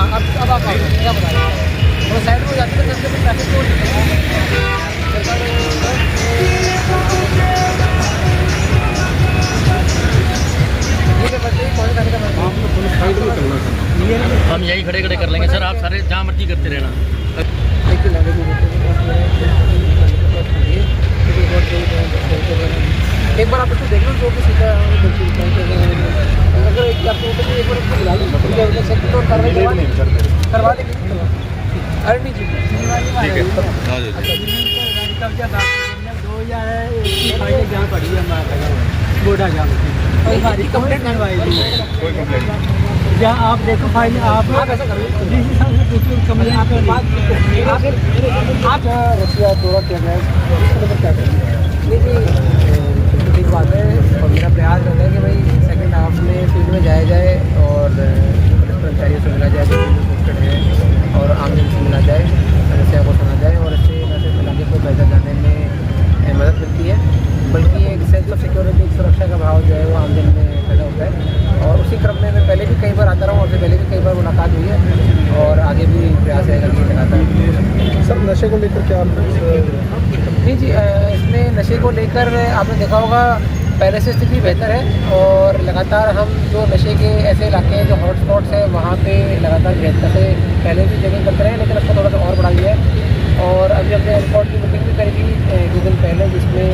अब आप क्या बता रहे हैं? साइड में जाते हैं ट्रैफिक को हम यही खड़े खड़े कर लेंगे सर, आप सारे जहाँ मर्जी करते रहना। एक बार आप इसको देख लो जो भी सीधा अगर एक बार इसको दिला लो करवा देंगे। अरे नहीं जी जहाँ पड़ी है बोडा हमारी कंप्लेंट कोई कंप्लेंट जहाँ आप देखो फाइल आप ऐसा करो आप रसिया दौरा किया गया क्या ठीक बात है। और मेरा प्रयास रहता है कि भाई सेकंड हाफ में फील्ड में जाया जाए और पुलिस कर्मचारियों से मिला जाए जो पोस्टेड है और आमजन से मिला जाए, समस्या को सुना जाए और इससे न सिर्फ इलाके को बेहतर जाने में मदद मिलती है बल्कि एक सेंस ऑफ सिक्योरिटी, सुरक्षा का भाव जो है वो आमजन में पैदा होता है। और उसी क्रम में मैं पहले भी कई बार आता रहा हूँ, उससे पहले भी कई बार मुलाकात हुई है और आगे भी प्रयास रहेगा कि लगातार। सर नशे को लेकर क्या नहीं जी, इसमें नशे को लेकर आपने देखा होगा पहले से स्थिति बेहतर है और लगातार हम जो नशे के ऐसे इलाके हैं जो हॉटस्पॉट्स है वहाँ पे लगातार बेहतर से पहले भी जगह करते रहे लेकिन उसको थोड़ा सा और बढ़ा दिया है। और अभी हमने रिकॉर्ड की मीटिंग भी करी थी 2 दिन पहले जिसमें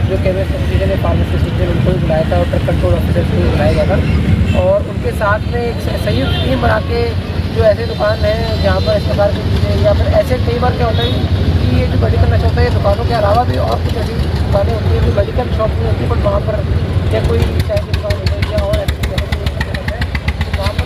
जो केमिस्ट एसोसिएशन है, फार्मासिस्ट एसोसिएशन उनको भी बुलाया था और ट्रक कंट्रोल ऑफिसर्स को भी बुलाया गया था और उनके साथ में एक संयुक्त टीम बना के जो ऐसे दुकान है जहाँ पर इस प्रकार की चीज़ें या फिर ऐसे कई बार क्या होता है कि ये जो मेडिकल नशा होता है दुकानों के अलावा भी और कुछ ऐसी दुकानें होती हैं जो मेडिकल शॉप नहीं होती बट वहाँ पर या कोई चाय की दुकान होती है या और ऐसी जगह तो वहाँ पर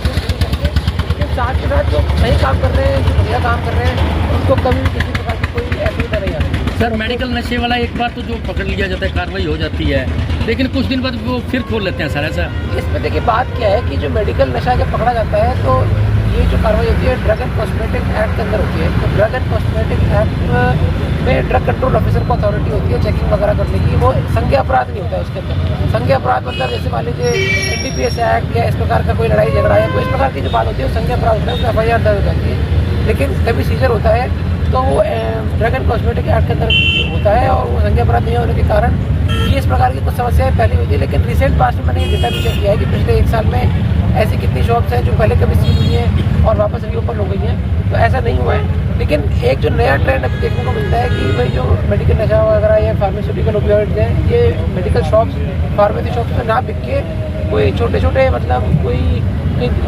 लेकिन साथ के साथ जो सही काम कर रहे हैं, जो बढ़िया काम कर रहे हैं उनको कभी भी किसी प्रकार की कोई असुविधा नहीं आती। सर मेडिकल नशे वाला एक बार तो जो पकड़ लिया जाता है कार्रवाई हो जाती है लेकिन कुछ दिन बाद वो फिर खोल लेते हैं सर, ऐसा? इसमें देखिए बात क्या है कि जो मेडिकल नशा जब पकड़ा जाता है तो ये जो कार्रवाई होती है ड्रग एंड कॉस्मेटिक एक्ट के अंदर होती है। तो ड्रग एंड कॉस्मेटिक एक्ट में ड्रग कंट्रोल ऑफिसर को अथॉरिटी होती है चेकिंग वगैरह करने की। वो संज्ञेय अपराध नहीं होता है उसके अंदर। संज्ञेय अपराध मतलब जैसे मान लीजिए NDPS एक्ट या इस प्रकार का कोई लड़ाई झगड़ा या कोई इस प्रकार की जो बात होती है वो संज्ञेय अपराध होता है, उसमें FIR दर्ज हो जाती है। लेकिन कभी सीजर होता है तो वो ड्रग एंड कॉस्मेटिक एक्ट के अंदर होता है और वो संज्ञेय अपराध नहीं होने के कारण ये इस प्रकार की कुछ समस्याएं पहले हुई थी। लेकिन रिसेंट पास्ट में मैंने ये डेटा भी चेक किया है कि पिछले 1 साल में ऐसी कितनी शॉप्स हैं जो पहले कभी सील हुई हैं और वापस रीओपन हो गई हैं। तो ऐसा नहीं हुआ है। लेकिन एक जो नया ट्रेंड अभी देखने को मिलता है कि भाई जो मेडिकल नशा वगैरह या फार्मास्यूटिकल ओपियोइड्स हैं ये मेडिकल शॉप्स, फार्मेसी शॉप्स में ना बिक के कोई छोटे छोटे मतलब कोई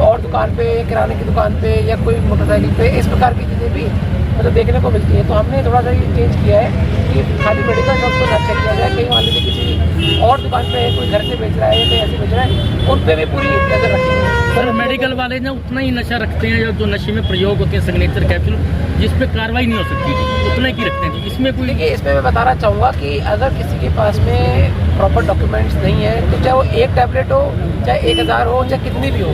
और दुकान पे, किराने की दुकान पे या कोई मोटरसाइकिल पे इस प्रकार की चीज़ें भी मतलब देखने को मिलती है। तो हमने थोड़ा सा ये चेंज किया है कि खाली मेडिकल शॉप को ना चेक किया जाए, कहीं मान लीजिए किसी और दुकान पे कोई घर से बेच रहा है या कहीं ऐसे बेच रहा है उन पर भी पूरी नजर रखी है। सर मेडिकल वाले ना उतना ही नशा रखते हैं जो नशे में प्रयोग होते हैं सिग्नेचर कैप्सूल जिस पे कार्रवाई नहीं हो सकती उतना ही रखते हैं। इसमें कोई देखिए इसमें मैं बताना चाहूँगा कि अगर किसी के पास में प्रॉपर डॉक्यूमेंट्स नहीं है तो चाहे वो 1 टैबलेट हो, चाहे 1000 हो, चाहे कितनी भी हो,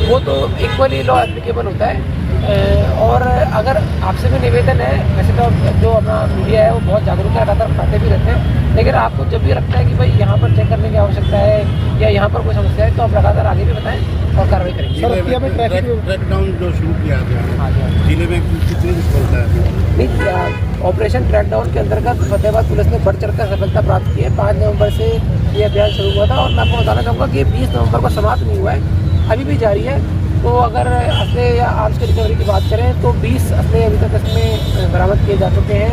वो तो इक्वली लॉ एप्लीकेबल होता है। और अगर आपसे भी निवेदन है, वैसे तो जो अपना मीडिया है वो बहुत जागरूक है, लगातार बताते भी रहते हैं, लेकिन आपको जब भी लगता है कि भाई यहाँ पर चेक करने की आवश्यकता है या यहाँ पर कोई समस्या है तो आप लगातार आगे भी बताएं और कार्रवाई करेंगे। ट्रैक डाउन जो शुरू किया गया जिले में कितनी सफलता है? नहीं, ऑपरेशन ट्रैकडाउन के अंतर्गत फतेहाबाद पुलिस ने बढ़ चढ़कर सफलता प्राप्त की है। 5 नवंबर से ये अभियान शुरू हुआ था और मैं आपको बताना चाहूँगा कि 20 नवंबर को समाप्त नहीं हुआ है, अभी भी जारी है। तो अगर असले या आर्म्स की रिकवरी की बात करें तो 20 असले अभी तक इसमें बरामद किए जा चुके हैं।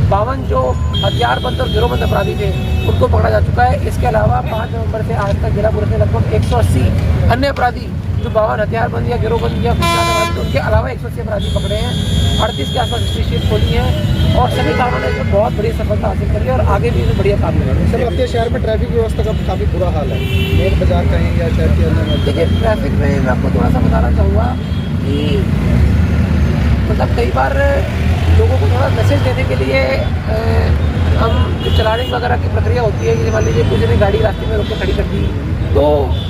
52 जो हथियारबंद और गिरोहबंद अपराधी थे उनको पकड़ा जा चुका है। इसके अलावा 5 नवंबर से आज तक जिला पुलिस ने लगभग 180 अन्य अपराधी जो 52 हथियारबंद या गिरोहबंद या उनके अलावा 180 अपराधी पकड़े हैं। 38 के आसपास स्टेशन खोली है और सभी कामों ने बहुत बड़ी सफलता हासिल करी है और आगे भी बढ़िया काम करेंगे। सर अपने शहर में ट्रैफिक व्यवस्था का काफ़ी बुरा हाल है, मेन बाजार कहीं या शहर के अंदर? देखिए ट्रैफिक में मैं आपको थोड़ा सा बताना चाहूँगा कि मतलब कई बार लोगों को थोड़ा मैसेज देने के लिए हम जो चलानिंग वगैरह की प्रक्रिया होती है, जैसे मान लीजिए किसी ने गाड़ी रास्ते में रोक के खड़ी कर दी, तो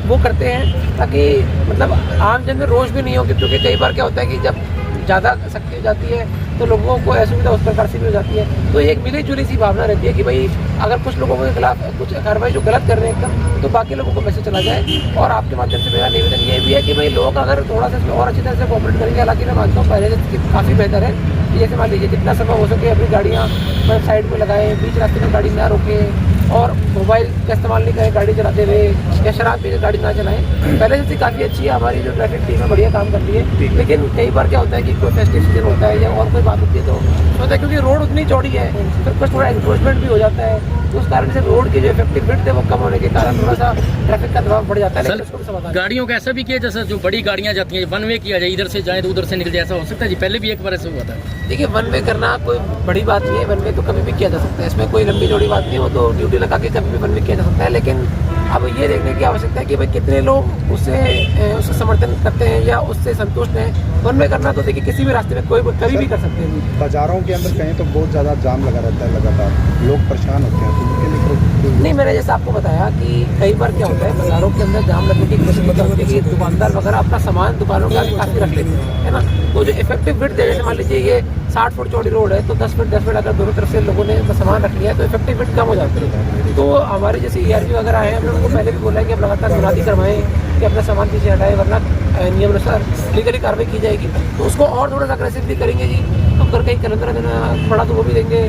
वो करते हैं ताकि मतलब आम जन में रोष भी नहीं हो, क्योंकि कई बार क्या होता है कि जब ज़्यादा सख्ती हो जाती है तो लोगों को असुविधा उस प्रकार से भी हो जाती है। तो एक मिली जुली सी भावना रहती है कि भाई अगर कुछ लोगों के खिलाफ कुछ कार्रवाई जो गलत कर रहे हैं एकदम, तो बाकी लोगों को मैसेज चला जाए। और आपके माध्यम से मेरा निवेदन ये भी है कि भाई लोग अगर थोड़ा सा और अच्छी तरह से कोऑपरेट करेंगे, हालांकि मैं मानता हूँ पहले से काफ़ी बेहतर है कि जैसे मान लीजिए जितना समय हो सके अपनी गाड़ियाँ साइड में लगाएं, बीच रास्ते में गाड़ी ना रोकें और मोबाइल का इस्तेमाल नहीं करें गाड़ी चलाते हुए, या शराब पी गाड़ी ना चलाएं। पहले से काफ़ी अच्छी है हमारी जो ट्रैफिक टीम है, बढ़िया काम करती है। लेकिन कई बार क्या होता है कि कोई फेस्टिव सीजन होता है या और कोई बात होती है तो होता है, क्योंकि रोड उतनी चौड़ी है तो कुछ थोड़ा एनक्रोचमेंट भी हो जाता है, तो उस कारण से रोड की जो इफेक्टिव विड्थ है वो कम होने के कारण थोड़ा सा ट्रैफिक का दबाव बढ़ जाता है। लेकिन उसको भी समाधान गाड़ियों का ऐसा भी किया जैसा जो बड़ी गाड़ियां जाती हैं वन वे किया जाए, इधर से जाए तो उधर से निकल जाए, ऐसा हो सकता है जी? पहले भी एक बार ऐसा हुआ था। देखिए, वन वे करना कोई बड़ी बात नहीं है, वन वे तो कभी भी किया जा सकता है, इसमें कोई लंबी चौड़ी बात नहीं, वो तो ड्यूटी लगा के कभी भी वन वे किया जा सकता है। लेकिन अब ये देखने की आवश्यकता है कि भाई कितने लोग उससे समर्थन करते हैं या उससे संतुष्ट हैं। वन वे करना तो देखिए किसी भी रास्ते में कोई कभी भी कर सकते हैं। बाजारों के अंदर कहीं तो बहुत ज़्यादा जाम लगा रहता है, लगातार लोग परेशान होते हैं, तो उनके लिए नहीं, मैंने जैसे आपको बताया कि कई बार क्या होता है बाजारों के अंदर जाम लगने की कोशिश होती है कि दुकानदार वगैरह अपना सामान दुकानों का काफ़ी रख लेते हैं, है ना। तो जो इफेक्टिव विड्थ है, जैसे मान लीजिए ये 60 फुट चौड़ी रोड है तो 10 फुट अगर दोनों तरफ से लोगों ने सामान रख लिया है तो इफेक्टिव विड्थ कम हो जाती है। तो हमारे जैसे ERP वगैरह है, हमने उनको पहले भी बोला है कि आप लगातार मुनादी करवाएं कि अपना सामान पीछे हटाएं, वरना नियम अनुसार लीगली कार्रवाई की जाएगी। तो उसको और थोड़ा सा अग्रेसिवली करेंगे जी, तो अगर कहीं कैलेंडर देना पड़ा तो वो भी देंगे,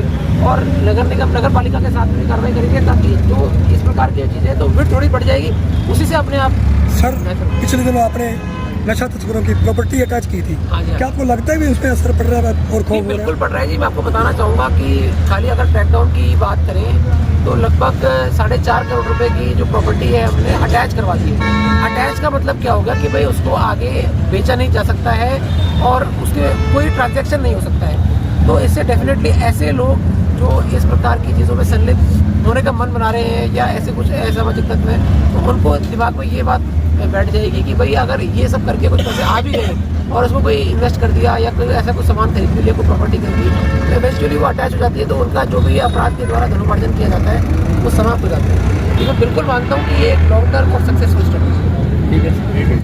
और नगर निगम नगर पालिका के साथ भी कार्रवाई करेंगे, ताकि जो इस प्रकार की चीज़ें तो विड्थ थोड़ी बढ़ जाएगी, उसी से अपने आप। सर, पिछले दिनों आपने नशा तस्करों की प्रॉपर्टी अटैच की थी, हाँ जी, क्या आपको लगता है भी उसमें असर पड़ रहा है और खौफ? बिल्कुल पड़ रहा है जी। मैं आपको बताना चाहूँगा कि खाली अगर ट्रैकडाउन की बात करें तो लगभग 4.5 करोड़ रुपए की जो प्रॉपर्टी है हमने अटैच करवा दी है। अटैच का मतलब क्या होगा कि भाई उसको आगे बेचा नहीं जा सकता है और उसके कोई ट्रांजैक्शन नहीं हो सकता है। तो इससे डेफिनेटली ऐसे लोग जो इस प्रकार की चीज़ों में संलिप्त होने का मन बना रहे हैं या ऐसे कुछ असामाजिक तत्व हैं, तो उनको दिमाग में ये बात बैठ जाएगी कि भाई अगर ये सब करके कुछ पैसे आ भी गए और उसमें कोई इन्वेस्ट कर दिया या कोई ऐसा कुछ सामान खरीद लिया, कोई प्रॉपर्टी खरीदी, तो इवेंचुअली वो अटैच हो जाती है, तो उनका जो भी अपराध के द्वारा धनोपार्जन किया जाता है वो समाप्त हो जाता है। तो मैं बिल्कुल मानता हूँ कि ये एक लॉन्ग टर्म और सक्सेसफुल स्ट्रेटेजी है। ठीक है।